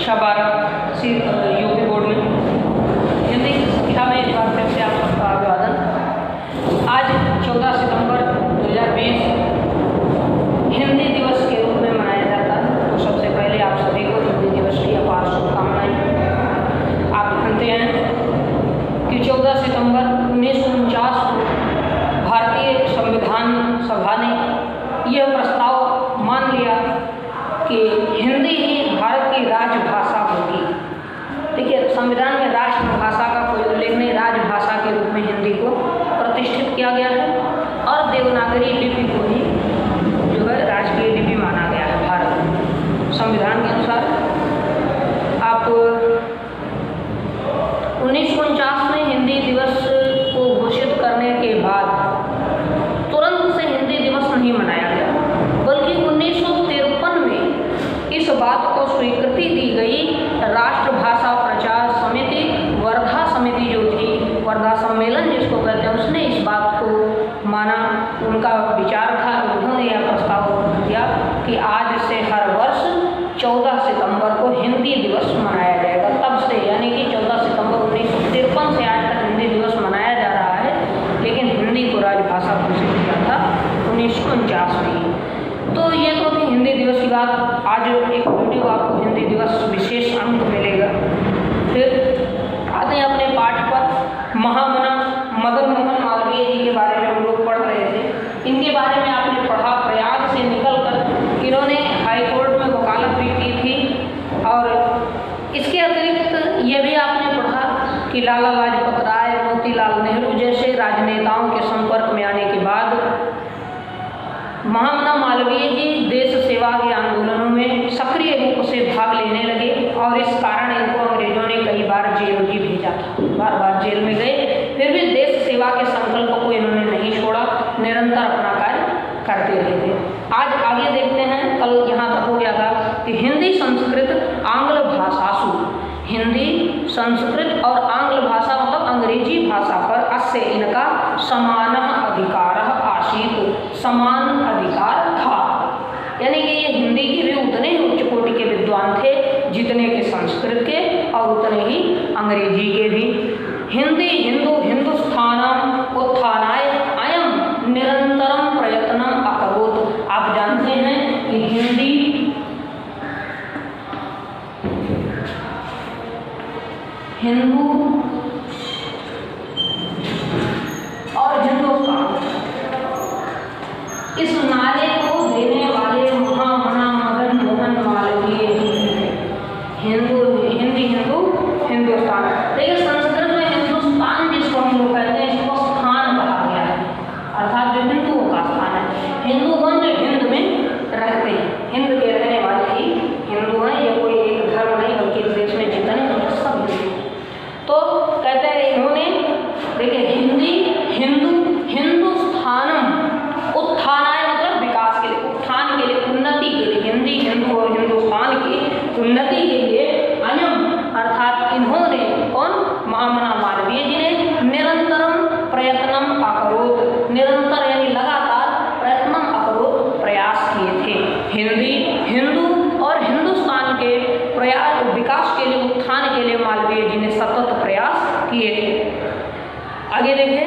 कक्षा 12 UP board में हिंदी की शिक्षा में एक बार फिर से आप सबका अभिवादन। आज 14 सितंबर 2020 हिंदी दिवस के रूप में मनाया जाता है। तो सबसे पहले आप सभी को हिंदी दिवस की अपार शुभकामनाएं। आप जानते हैं कि 14 सितंबर 1949 को भारतीय संविधान सभा ने यह प्रस्ताव मान लिया कि हिंदी ही भारत की राजभाषा होगी। देखिए, संविधान में राष्ट्रभाषा का कोई उल्लेख नहीं, राजभाषा के रूप में हिंदी को प्रतिष्ठित किया गया है और देवनागरी लिपि को ही जो है राजकीय लिपि माना गया है भारत संविधान के अनुसार। आप 1949 में हिंदी दिवस को घोषित करने के बाद तुरंत से हिंदी दिवस नहीं मनाया गया, बल्कि 1953 में इस बात को स्वीकृति दी गई। राष्ट्रभाषा प्रचार समिति, वर्धा समिति जो थी, वर्धा सम्मेलन जिसको कहते हैं, उसने इस बात को माना। उनका विचार था, उन्होंने यह प्रस्ताव दिया कि आज से हर वर्ष 14 सितंबर को हिंदी दिवस मनाया जाएगा। तब से यानी कि 14 सितंबर 1953 से आज तक हिंदी दिवस मनाया जा रहा है, लेकिन हिंदी को राजभाषा घोषित किया था 1949 में। तो ये तो थी हिंदी दिवस की बात। आज एक वीडियो आपको हिंदी दिवस विशेष अंक मिलेगा। फिर आते हैं अपने पाठ पर। महामना मदन मोहन मालवीय जी के बारे में हम लोग पढ़ रहे थे। इनके बारे में आपने पढ़ा, प्रयाग से निकलकर इन्होंने हाईकोर्ट में वकालत भी की थी। और इसके अतिरिक्त ये भी आपने पढ़ा कि लाला लाजपत राय, मोतीलाल नेहरू जैसे राजनेताओं के संपर्क में आने के बाद महामना मालवीय जी देश सेवा के आंदोलनों में सक्रिय रूप से भाग लेने लगे और इस कारण इनको अंग्रेजों ने कई बार जेल भी भेजा था। बार बार जेल में गए, फिर भी देश सेवा के संकल्प को इन्होंने नहीं छोड़ा, निरंतर अपना कार्य करते रहे थे। आज आगे देखते हैं, कल यहाँ तक हो गया था कि हिंदी संस्कृत आंग्ल भाषासु, हिंदी संस्कृत और आंग्ल भाषा मतलब अंग्रेजी भाषा पर अस्य इनका समान अधिकार आसीत, समान अधिकार था। यानी कि ये हिंदी के भी उतने ही उच्च कोटि के विद्वान थे जितने के संस्कृत के और उतने ही अंग्रेजी के भी। हिंदी हिंदू हिंदुस्थानम उत्थानाय अयम निरंतरम प्रयत्नम अकरोत्। आप जानते हैं कि हिंदी हिंदू और हिंदुस्तान इस नारे को देने वाले महामना मदन मोहन मालवीय जी हैं। हिंदू हिंदी हिंदू हिंदुस्तान। देखिए, संस्कृत में हिंदुस्तान जिसको हम लोग कहते हैं, इसको स्थान कहा गया है, अर्थात जो हिंदुओं का स्थान है। हिंदूगण जो हिंद में रहते हैं, हिंद के रहने वाले ही हिंदू हैं। ये कोई एक धर्म नहीं, बल्कि देश में जितने हैं सब हिंदू। तो कहते हैं इन्होंने, देखिए, हिंदी हिंदू हिंदुस्थानम उत्थानाय मतलब विकास के लिए, उत्थान के लिए, उन्नति के लिए, हिंदी हिंदू और हिंदुस्तान की उन्नति के लिए अयम अर्थात इन्होंने, कौन, महामना मालवीय जी ने निरंतरम प्रयत्नम अकरोत्, निरंतर यानी लगातार प्रयत्नम अकरोत् प्रयास किए थे। हिंदी हिंदू और हिंदुस्तान के प्रयास विकास के लिए, उत्थान के लिए मालवीय जी ने सतत प्रयास किए थे। आगे देखें,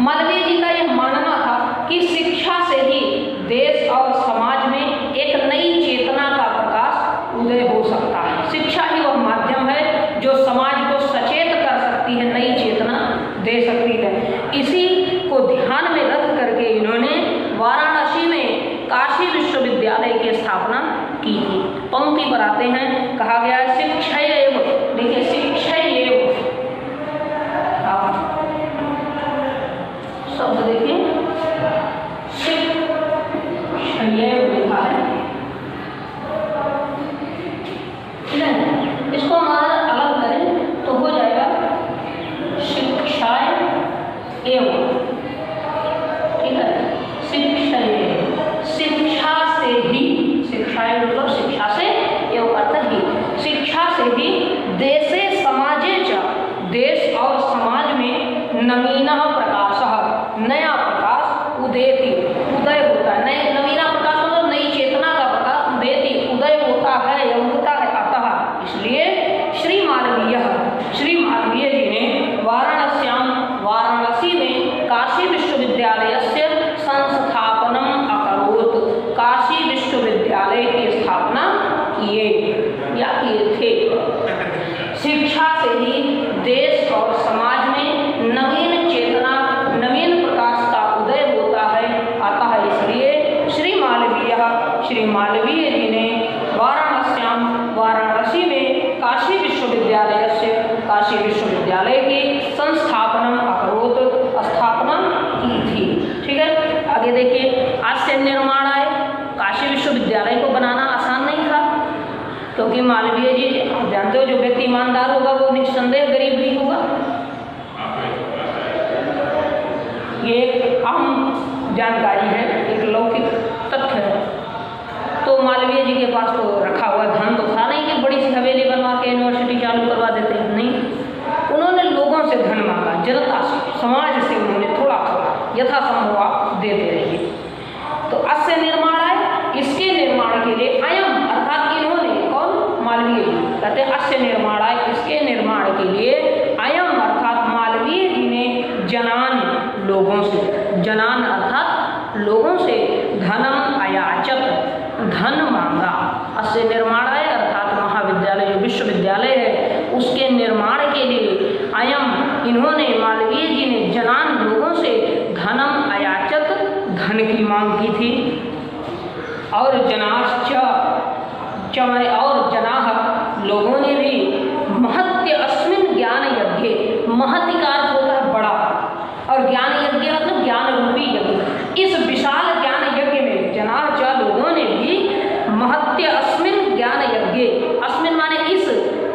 मालवीय जी का यह मानना था कि शिक्षा से ही देश और समाज में एक नई चेतना का प्रकाश उदय हो सकता है। शिक्षा ही वह माध्यम है जो समाज को सचेत कर सकती है, नई चेतना दे सकती है। इसी को ध्यान में रख करके इन्होंने वाराणसी में काशी विश्वविद्यालय की स्थापना की थी। पंक्ति पर आते हैं, कहा गया है शिक्षैव, देखिए शिक्षैव शब्द देखिए, शिक्षैव लिखा है, इसको हमारा अलग करें तो हो जाएगा शिक्षाएं एवं, ठीक है, शिक्षैव, शिक्षा से ही, शिक्षाएं मतलब शिक्षा से एवं अर्थ ही, शिक्षा से ही विश्वविद्यालय को बनाना आसान नहीं था, क्योंकि मालवीय जी आप जानते हो जो व्यक्ति ईमानदार होगा वो निस्संदेह गरीब भी होगा। ये एक अहम जानकारी है, एक लौकिक तथ्य है। तो मालवीय जी के पास तो रखा हुआ धन तो था नहीं कि बड़ी सी हवेली बनवा के यूनिवर्सिटी चालू करवा देते हैं, नहीं। उन्होंने लोगों से धन मांगा, जनता से, समाज से उन्होंने थोड़ा थोड़ा यथासंभव आप देते रहिए। तो अस्य निर्माण है, इसके निर्माण के लिए अयम अर्थात इन्होंने, कौन? मालवीय जी कहते हैं अस्य निर्माण है, इसके निर्माण के लिए अयम अर्थात मालवीय जी ने जनान लोगों से, जनान अर्थात लोगों से धनम अयाचत धन मांगा। अस्य निर्माण है अर्थात महाविद्यालय जो विश्वविद्यालय है उसके निर्माण के लिए अयम इन्होंने मालवीय जी ने जनान लोगों से धनम अयाचत धन की मांग की थी। और जनाश्च और जनाह लोगों ने भी महत्य अस्मिन ज्ञान यज्ञ, महत्य का अर्थ होता है बड़ा, और ज्ञान यज्ञ मतलब ज्ञान रूपी यज्ञ, इस विशाल ज्ञान यज्ञ में जनाश्च लोगों ने भी महत्य अस्मिन ज्ञान यज्ञ, अस्मिन माने इस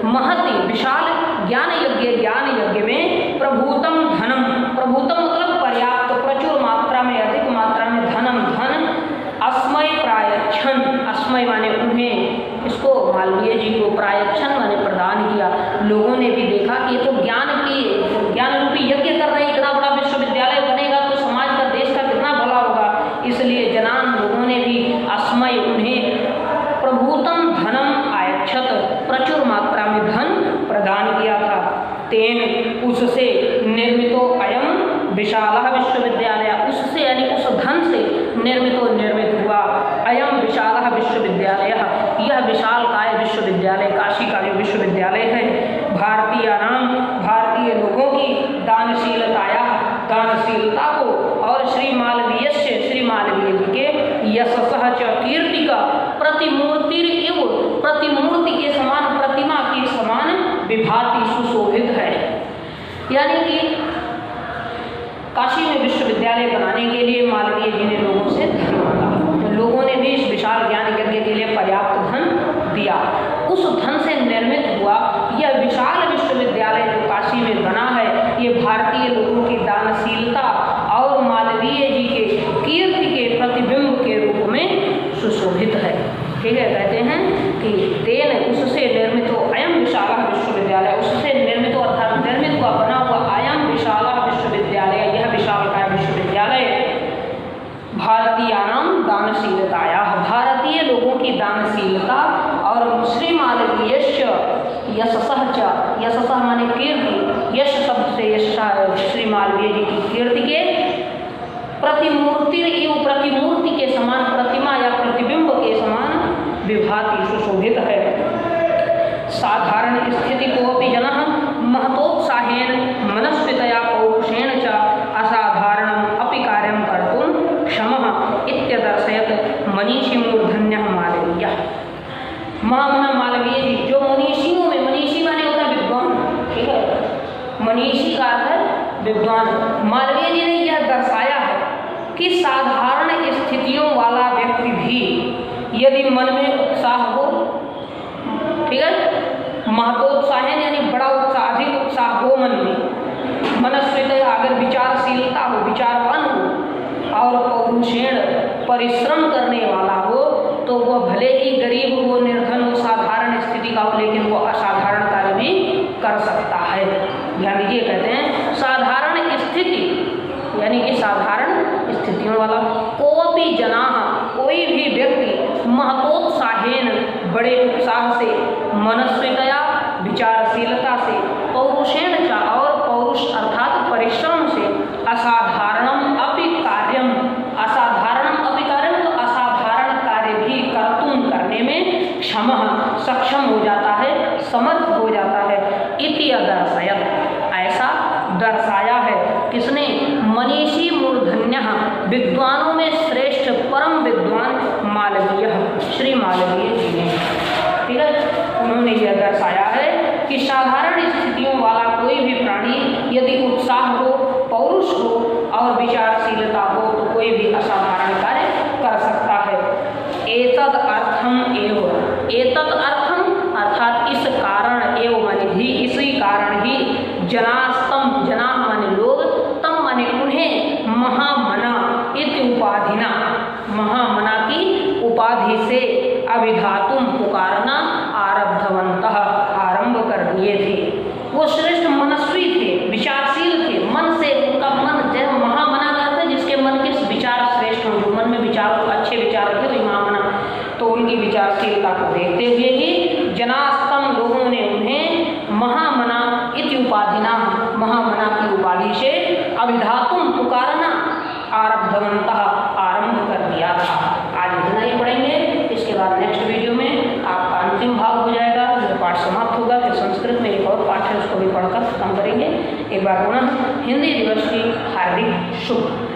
महत्य विशाल ज्ञान यज्ञ में प्रभूतम धनम, प्रभूतम मतलब पर्याप्त प्रचुर मात्रा में, अधिक मात्रा में धनम धन अस्मय प्रायच्छन, अस्मय माने उन्हें, इसको मालवीय जी को प्रायच्छन माने प्रदान किया। लोगों ने भी देखा कि ये तो ज्ञान रूपी यज्ञ कर रहे हैं, इतना बड़ा विश्वविद्यालय बनेगा तो समाज का, देश का कितना भला होगा, इसलिए जनान लोगों ने भी अस्मय उन्हें प्रभूतम धनम आयच्छत प्रचुर मात्रा में धन प्रदान किया था। तेन उससे निर्मितो अयम विशाल विश्वविद्यालय, उससे यानी उस धन से निर्मित हुआ अयम विशाल विश्वविद्यालय, यह विशाल काय विश्वविद्यालय, काशी का जो विश्वविद्यालय है, भारतीय लोगों की दानशीलता को और श्री मालवीय जी के यशः च कीर्ति का प्रतिमूर्ति के समान, प्रतिमा के समान विभाति सुशोभित है। यानी कि काशी में विश्वविद्यालय बनाने के लिए मालवीय जी ने लोगों से धन मांगा, तो लोगों ने भी इस विशाल ज्ञान यज्ञ के लिए पर्याप्त धन दिया। उस धन से निर्मित हुआ यह विशाल विश्वविद्यालय जो काशी में बना है, ये भारतीय लोगों की दानशीलता और मालवीय जी के कीर्ति के प्रतिबिंब के रूप में सुशोभित है। ठीक है, कहते हैं कि तेन उससे निर्मित हो अयम विशाल विश्वविद्यालय, उससे निर्मित हो अर्थात निर्मित हुआ, बना हुआ अयम विशाल विश्वविद्यालय, यह विशालकाय विश्वविद्यालय भारतीयानां दानशीलताया, भारतीय लोगों की दानशीलता और श्री मालवीयश्च यशः च, यशः माने कीर्ति, यश शब्द से यश श्री मालवीय जी की कीर्ति के प्रतिमूर्ति के समान, प्रतिमा या प्रतिबिंब के समान विभाति सुशोभित है। साधारण स्थिति को अपि जनः महतोत्साहेन मनस्वितया पौरुषेण च असाधारणम् अपि कार्यं कर्तुं क्षमः इत्यदर्शयत् मनीषी मूर्धन्यः मालवीयः। महामना मालवीय जी जो मनीषियों में, मनीषी माने होता है विद्वान, ठीक है, मनीषी का अर्थ है विद्वान। मालवीय जी ने यह दर्शाया है कि साधारण स्थितियों वाला व्यक्ति भी यदि मन में उत्साह हो, ठीक है, महतोत्साहन यानी बड़ा उत्साह, अधिक उत्साह हो मन में, मनस्वित अगर विचारशीलता हो, विचारवान हो और पौरुषेण परिश्रम करने वाला हो, तो वह भले ही गरीब हो, निर्धन हो, साधारण स्थिति का हो, लेकिन वो असाधारण कार्य भी कर सकता है। ध्यान दीजिए, कहते हैं साधारण स्थिति यानी कि साधारण स्थितियों वाला, कोई जना, कोई भी व्यक्ति महतोत्साहेन बड़े उत्साह से, मनस्वितया विचारशीलता से, पौरुषेण च और पौरुष अर्थात परिश्रम से, असाधारणम अपि कार्यम, असाधारणम अपि कार्यम तो असाधारण कार्य भी कर्तुम करने में क्षमः सक्षम हो जाता है, समर्थ हो जाता है। इति अदर्शयत्, ऐसा दर्शाया है किसने? मनीषी मूर्धन्यः, विद्वानों में श्रेष्ठ परम विद्वान मालवीय, श्री मालवीय जी ने। ठीक है, उन्होंने यह दर्शाया है कि साधारण स्थितियों वाला कोई भी प्राणी यदि उत्साह हो, पौरुष हो और विचारशीलता हो तो कोई भी असाधारण कार्य कर सकता है। एतद अर्थम एव, एतद अर्थम अर्थात इस कारण एव माने ही, इसी कारण ही जनास्तम, जना माने लोग, तम माने उन्हें, महामना इति उपाधिना, महामना की उपाधि से अभिधातुम पुकारना आरब्धवन्तः आरंभ कर दिए थे। वो श्रेष्ठ मनस्वी थे, विचारशील थे, मन से उनका मन जैसे महामना करते जिसके मन के विचार श्रेष्ठ हो, जो मन में विचार अच्छे विचार रखे वही महामना। तो उनकी विचारशीलता को देखते हुए ही जनास्तम लोगों ने उन्हें महामना इति उपाधिना, महामना की उपाधि से अभिधातुम पुकारना आरब्धवन्तः आरंभ कर दिया था। आज इतना ही पढ़ेंगे, इसके बाद नेक्स्ट वीडियो में आपका अंतिम भाग हो जाएगा, जो पाठ समाप्त होगा। फिर संस्कृत में एक और पाठ है, उसको भी पढ़कर खत्म करेंगे। एक बार पुनः हिंदी दिवस की हार्दिक शुभ